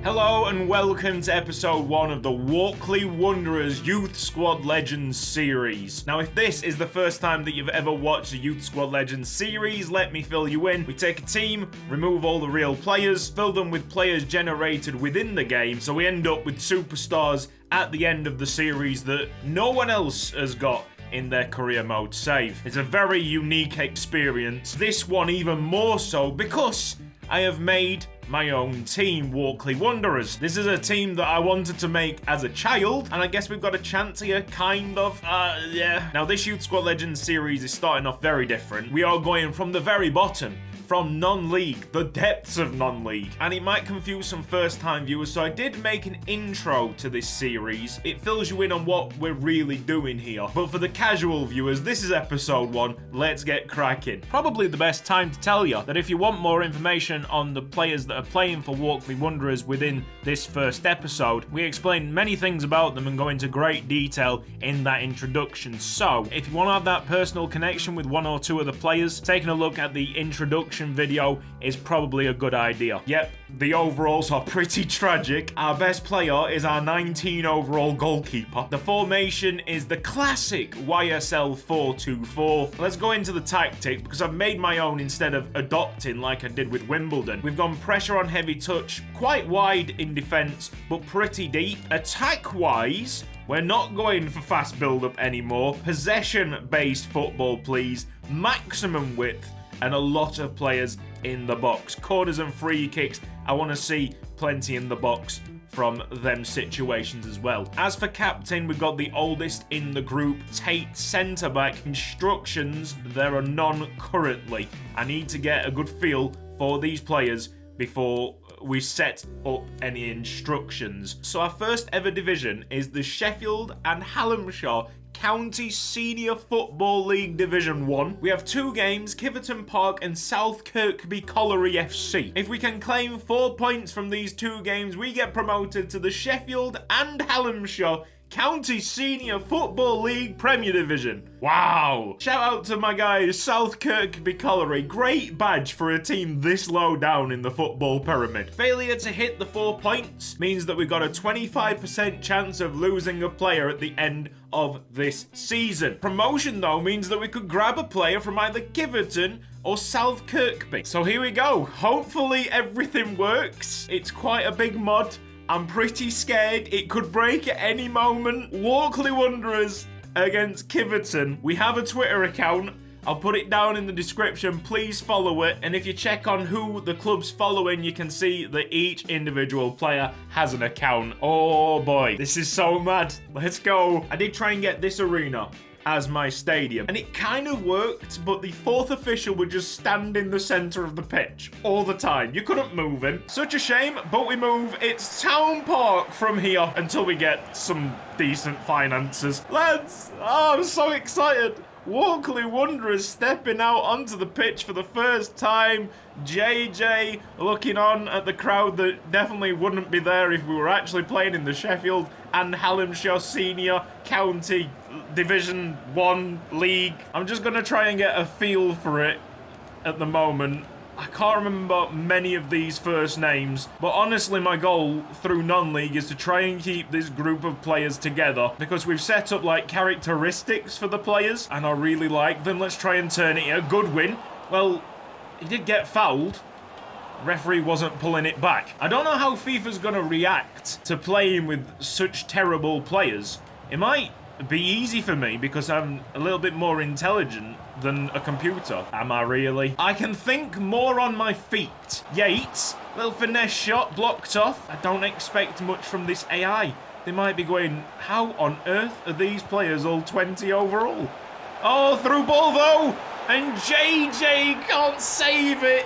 Hello and welcome to episode 1 of the Walkley Wanderers Youth Squad Legends series. Now, if this is the first time that you've ever watched a Youth Squad Legends series, let me fill you in. We take a team, remove all the real players, fill them with players generated within the game, so we end up with superstars at the end of the series that no one else has got in their career mode save. It's a very unique experience. This one even more so because I have made my own team, Walkley Wanderers. This is a team that I wanted to make as a child, and I guess we've got a chance here, kind of. Yeah. Now, this Youth Squad Legends series is starting off very different. We are going from the very bottom, from non-league, the depths of non-league. And it might confuse some first-time viewers, so I did make an intro to this series. It fills you in on what we're really doing here. But for the casual viewers, this is episode 1. Let's get cracking. Probably the best time to tell you that if you want more information on the players that are playing for Walkley Wanderers within this first episode, we explain many things about them and go into great detail in that introduction. So, if you want to have that personal connection with one or two of the players, taking a look at the introduction video is probably a good idea. Yep, the overalls are pretty tragic. Our best player is our 19 overall goalkeeper. The formation is the classic YSL 4-2-4. Let's go into the tactics because I've made my own instead of adopting like I did with Wimbledon. We've gone pressure on heavy touch, quite wide in defense, but pretty deep. Attack-wise, we're not going for fast build-up anymore. Possession-based football, please. Maximum width, and a lot of players in the box. Corners and free kicks, I want to see plenty in the box from them situations as well. As for captain, we've got the oldest in the group, Tate centre-back. Instructions, there are none currently. I need to get a good feel for these players before we set up any instructions. So our first ever division is the Sheffield and Hallamshire County Senior Football League Division 1. We have 2 games, Kiveton Park and South Kirkby Colliery FC. If we can claim 4 points from these 2 games, we get promoted to the Sheffield and Hallamshire County Senior Football League Premier Division. Wow! Shout out to my guys, South Kirkby Colliery. Great badge for a team this low down in the football pyramid. Failure to hit the 4 points means that we've got a 25% chance of losing a player at the end of this season. Promotion, though, means that we could grab a player from either Kiveton or South Kirkby. So here we go. Hopefully everything works. It's quite a big mod. I'm pretty scared it could break at any moment. Walkley Wanderers against Kiveton. We have a Twitter account. I'll put it down in the description. Please follow it. And if you check on who the club's following, you can see that each individual player has an account. Oh boy, this is so mad. Let's go. I did try and get this arena as my stadium, and it kind of worked, but the 4th official would just stand in the center of the pitch all the time. You couldn't move him. Such a shame, but we move. It's Town Park from here until we get some decent finances. Lads, oh, I'm so excited. Walkley Wanderers stepping out onto the pitch for the first time. JJ looking on at the crowd that definitely wouldn't be there if we were actually playing in the Sheffield and Hallamshire Senior County Division 1 League. I'm just going to try and get a feel for it at the moment. I can't remember many of these first names, but honestly my goal through non-league is to try and keep this group of players together because we've set up like characteristics for the players and I really like them. Let's try and turn it a good win. Well, he did get fouled. Referee wasn't pulling it back. I don't know how FIFA's going to react to playing with such terrible players. It might be easy for me because I'm a little bit more intelligent than a computer. Am I really? I can think more on my feet. Yates, little finesse shot, blocked off. I don't expect much from this AI. They might be going, how on earth are these players all 20 overall? Oh, through ball though! And JJ can't save it!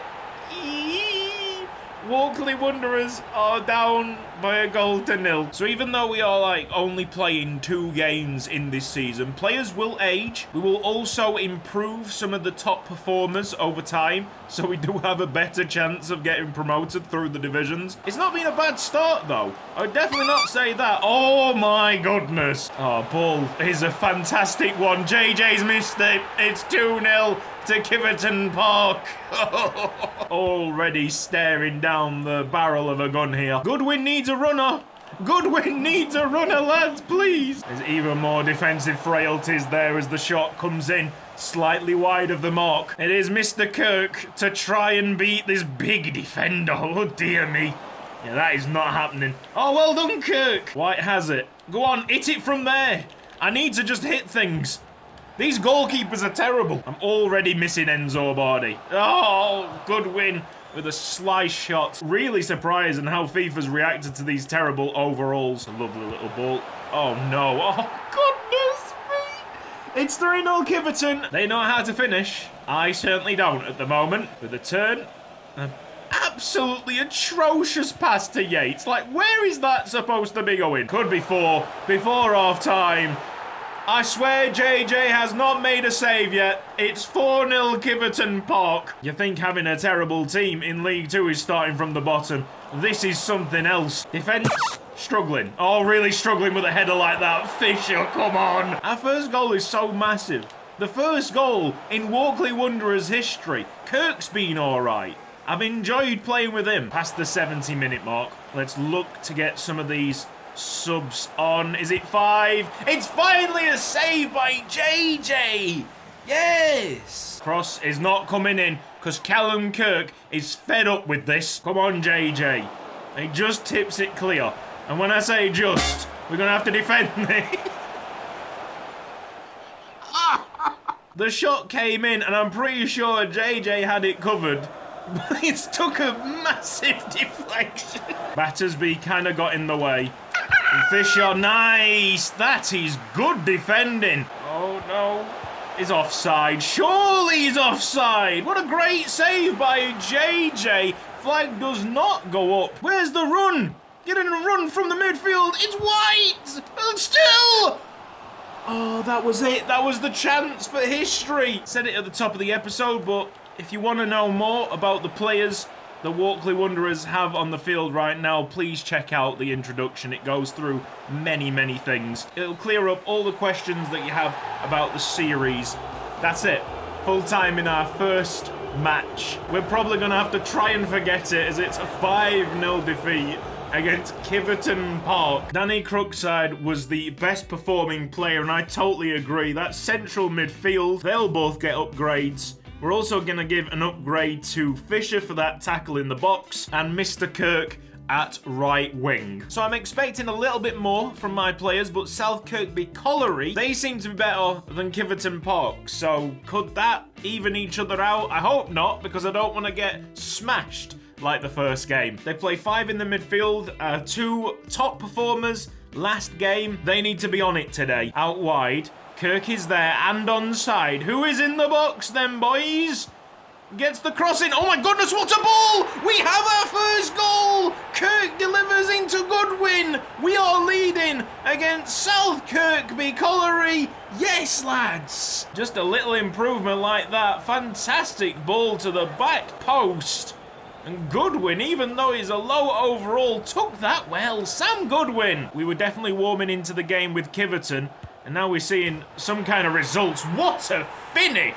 Walkley Wanderers are down by a goal to nil. So even though we are like only playing 2 games in this season, players will age. We will also improve some of the top performers over time, so we do have a better chance of getting promoted through the divisions. It's not been a bad start though. I would definitely not say that. Oh my goodness. Oh, ball is a fantastic one. JJ's missed it. It's 2-0. to Kiveton Park. Already staring down the barrel of a gun here. Goodwin needs a runner. Goodwin needs a runner, lads, please. There's even more defensive frailties there as the shot comes in slightly wide of the mark. It is Mr. Kirk to try and beat this big defender. Oh, dear me. Yeah, that is not happening. Oh, well done, Kirk. White has it. Go on, hit it from there. I need to just hit things. These goalkeepers are terrible. I'm already missing Enzo Bardi. Oh, good win with a slice shot. Really surprising how FIFA's reacted to these terrible overalls. A lovely little ball. Oh, no. Oh, goodness me. It's 3-0 Kiveton. They know how to finish. I certainly don't at the moment. With a turn. Absolutely atrocious pass to Yates. Like, where is that supposed to be going? Could be four. Before half-time. I swear JJ has not made a save yet. It's 4-0 Kiveton Park. You think having a terrible team in League 2 is starting from the bottom. This is something else. Defence, struggling. Oh, really struggling with a header like that. Fisher, come on. Our first goal is so massive. The first goal in Walkley Wanderers history. Kirk's been all right. I've enjoyed playing with him. Past the 70-minute mark. Let's look to get some of these subs on. Is it 5? It's finally a save by JJ. Yes. Cross is not coming in because Callum Kirk is fed up with this. Come on, JJ. He just tips it clear. And when I say just, we're going to have to defend this. The shot came in and I'm pretty sure JJ had it covered. But it's took a massive deflection. Battersby kind of got in the way. And Fisher, nice. That is good defending. Oh, no. He's offside. Surely he's offside. What a great save by JJ. Flag does not go up. Where's the run? Getting a run from the midfield. It's White. And still. Oh, that was it. That was the chance for history. Said it at the top of the episode, but if you want to know more about the players the Walkley Wanderers have on the field right now, please check out the introduction. It goes through many, many things. It'll clear up all the questions that you have about the series. That's it. Full time in our first match. We're probably going to have to try and forget it as it's a 5-0 defeat against Kiveton Park. Danny Crookside was the best performing player, and I totally agree. That central midfield, they'll both get upgrades. We're also going to give an upgrade to Fisher for that tackle in the box and Mr. Kirk at right wing. So I'm expecting a little bit more from my players, but South Kirkby Colliery, they seem to be better than Kiveton Park. So could that even each other out? I hope not, because I don't want to get smashed like the first game. They play 5 in the midfield, 2 top performers last game. They need to be on it today. Out wide. Kirk is there and onside. Who is in the box then, boys? Gets the cross in. Oh my goodness, what a ball! We have our first goal! Kirk delivers into Goodwin. We are leading against South Kirkby Colliery. Yes, lads. Just a little improvement like that. Fantastic ball to the back post. And Goodwin, even though he's a low overall, took that well. Sam Goodwin. We were definitely warming into the game with Kiveton. And now we're seeing some kind of results. What a finish!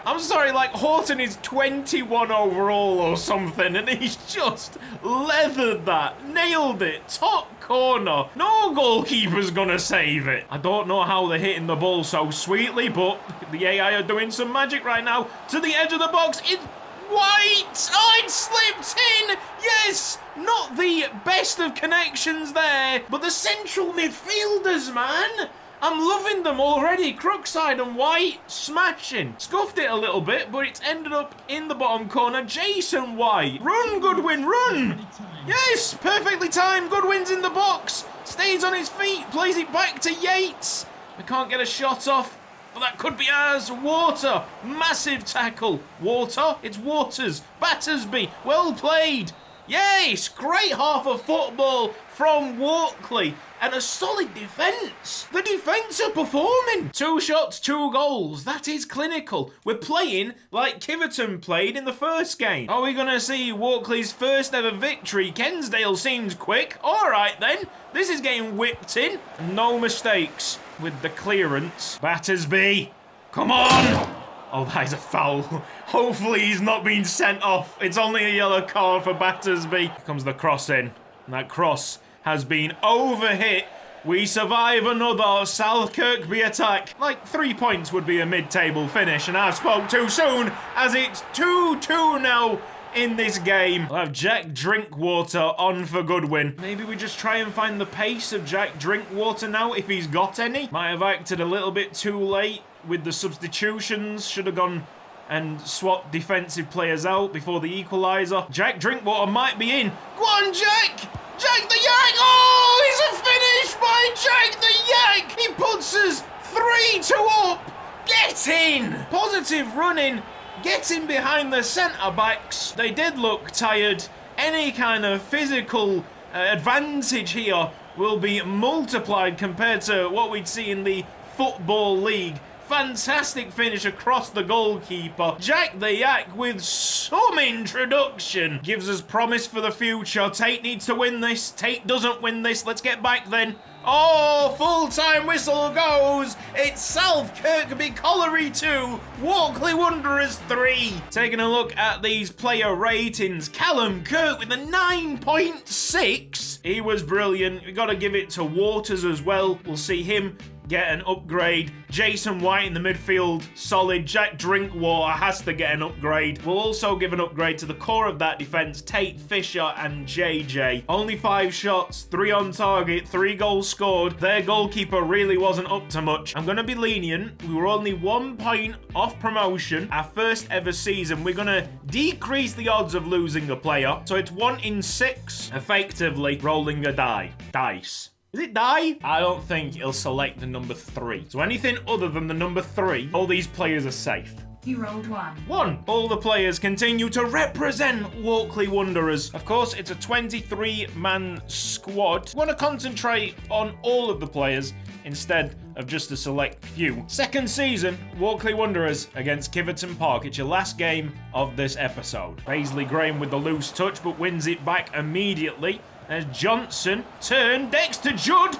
I'm sorry, like Horton is 21 overall or something, and he's just leathered that. Nailed it. Top corner. No goalkeeper's gonna save it. I don't know how they're hitting the ball so sweetly, but the AI are doing some magic right now. To the edge of the box. It's White! Oh, it slipped in! Yes! Not the best of connections there, but the central midfielders, man! I'm loving them already. Crookside and White smashing. Scuffed it a little bit, but it's ended up in the bottom corner. Jason White. Run, Goodwin, run. Yes, perfectly timed. Goodwin's in the box. Stays on his feet. Plays it back to Yates. We can't get a shot off, but that could be ours. Water. Massive tackle. Water. It's Waters. Battersby. Well played. Yes, great half of football from Walkley and a solid defence. The defence are performing. 2 shots, 2 goals. That is clinical. We're playing like Kiveton played in the first game. Are we going to see Walkley's first ever victory? Kensdale seems quick. All right then. This is getting whipped in. No mistakes with the clearance. Battersby. Come on. Oh, that is a foul. Hopefully he's not been sent off. It's only a yellow card for Battersby. Here comes the cross in. And that cross has been overhit. We survive another South Kirkby attack. Like 3 points would be a mid-table finish, and I spoke too soon, as it's 2-2 now in this game. We'll have Jack Drinkwater on for Goodwin. Maybe we just try and find the pace of Jack Drinkwater now, if he's got any. Might have acted a little bit too late with the substitutions. Should have gone and swapped defensive players out before the equaliser. Jack Drinkwater might be in. Go on, Jack! Jack the Yak! Oh, it's a finish by Jack the Yak! He puts us 3-2 up! Get in! Positive running, getting behind the centre-backs. They did look tired. Any kind of physical advantage here will be multiplied compared to what we'd see in the Football League. Fantastic finish across the goalkeeper. Jack the Yak with some introduction. Gives us promise for the future. Tate needs to win this. Tate doesn't win this. Let's get back then. Oh, full-time whistle goes. It's South Kirkby Colliery 2, Walkley Wanderers 3. Taking a look at these player ratings. Callum Kirk with a 9.6. He was brilliant. We got to give it to Waters as well. We'll see him get an upgrade. Jason White in the midfield, solid. Jack Drinkwater has to get an upgrade. We'll also give an upgrade to the core of that defence, Tate, Fisher and JJ. Only 5 shots, 3 on target, 3 goals scored. Their goalkeeper really wasn't up to much. I'm going to be lenient. We were only 1 point off promotion. Our first ever season. We're going to decrease the odds of losing a player. So it's 1 in 6, effectively rolling a dice. Is it die? I don't think it'll select the number 3. So anything other than the number 3, all these players are safe. You rolled 1. 1. All the players continue to represent Walkley Wanderers. Of course, it's a 23-man squad. We want to concentrate on all of the players instead of just a select few. Second season, Walkley Wanderers against Kiveton Park. It's your last game of this episode. Paisley Graham with the loose touch, but wins it back immediately. As Johnson turned, Dexter Judd,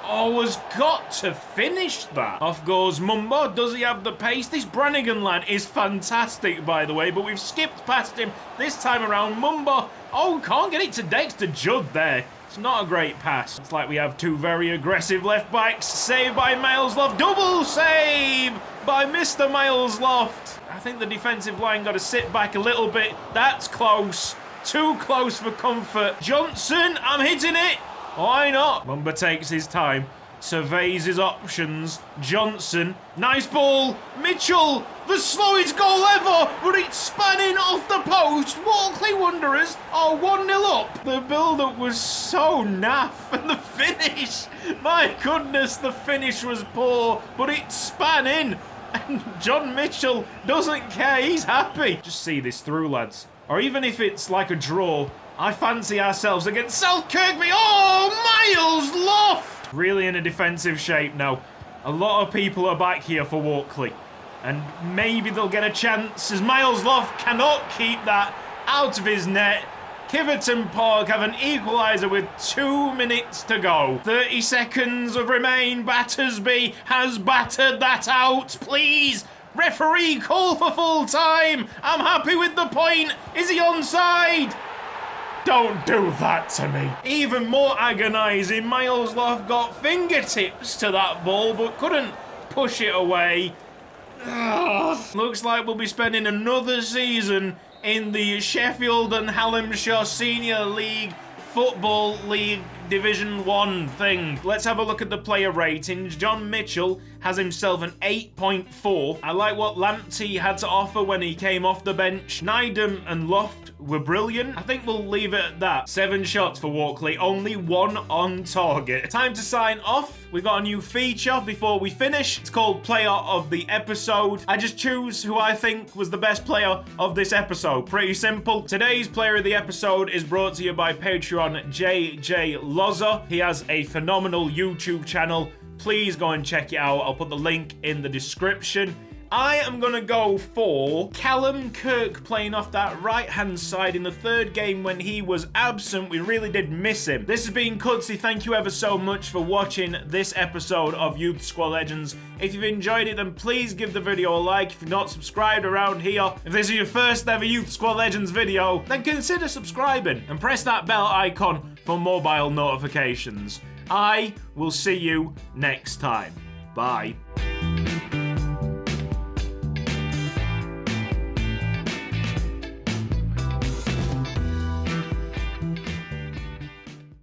has got to finish that. Off goes Mumbo. Does he have the pace? This Brannigan lad is fantastic, by the way, but we've skipped past him this time around. Mumbo, can't get it to Dexter Judd there. It's not a great pass. It's like we have 2 very aggressive left backs. Saved by Miles Loft. Double save by Mr. Miles Loft. I think the defensive line got to sit back a little bit. That's close. Too close for comfort. Johnson, I'm hitting it. Why not? Mumba takes his time, surveys his options. Johnson, nice ball. Mitchell, the slowest goal ever, but it's spanning off the post. Walkley Wanderers are 1-0 up. The build-up was so naff, and the finish, my goodness, the finish was poor, but it span in. And John Mitchell doesn't care, he's happy. Just see this through, lads. Or even if it's like a draw, I fancy ourselves against South Kirkby. Miles Loft! Really in a defensive shape now. A lot of people are back here for Walkley. And maybe they'll get a chance as Miles Loft cannot keep that out of his net. Kiveton Park have an equaliser with 2 minutes to go. 30 seconds remain. Battersby has battered that out. Please. Referee, call for full time. I'm happy with the point. Is he onside? Don't do that to me. Even more agonising, Miles Loft got fingertips to that ball but couldn't push it away. Looks like we'll be spending another season in the Sheffield and Hallamshire Senior League Football League Division 1 thing. Let's have a look at the player ratings. John Mitchell has himself an 8.4. I like what Lamptey had to offer when he came off the bench. Nydam and Loft were brilliant. I think we'll leave it at that. 7 shots for Walkley, only 1 on target. Time to sign off. We've got a new feature before we finish. It's called Player of the Episode. I just choose who I think was the best player of this episode. Pretty simple. Today's Player of the Episode is brought to you by Patreon JJLozzer. He has a phenomenal YouTube channel. Please go and check it out. I'll put the link in the description. I am going to go for Callum Kirk playing off that right-hand side in the third game when he was absent. We really did miss him. This has been Cudsy. Thank you ever so much for watching this episode of Youth Squad Legends. If you've enjoyed it, then please give the video a like. If you're not subscribed around here, if this is your first ever Youth Squad Legends video, then consider subscribing and press that bell icon for mobile notifications. I will see you next time. Bye.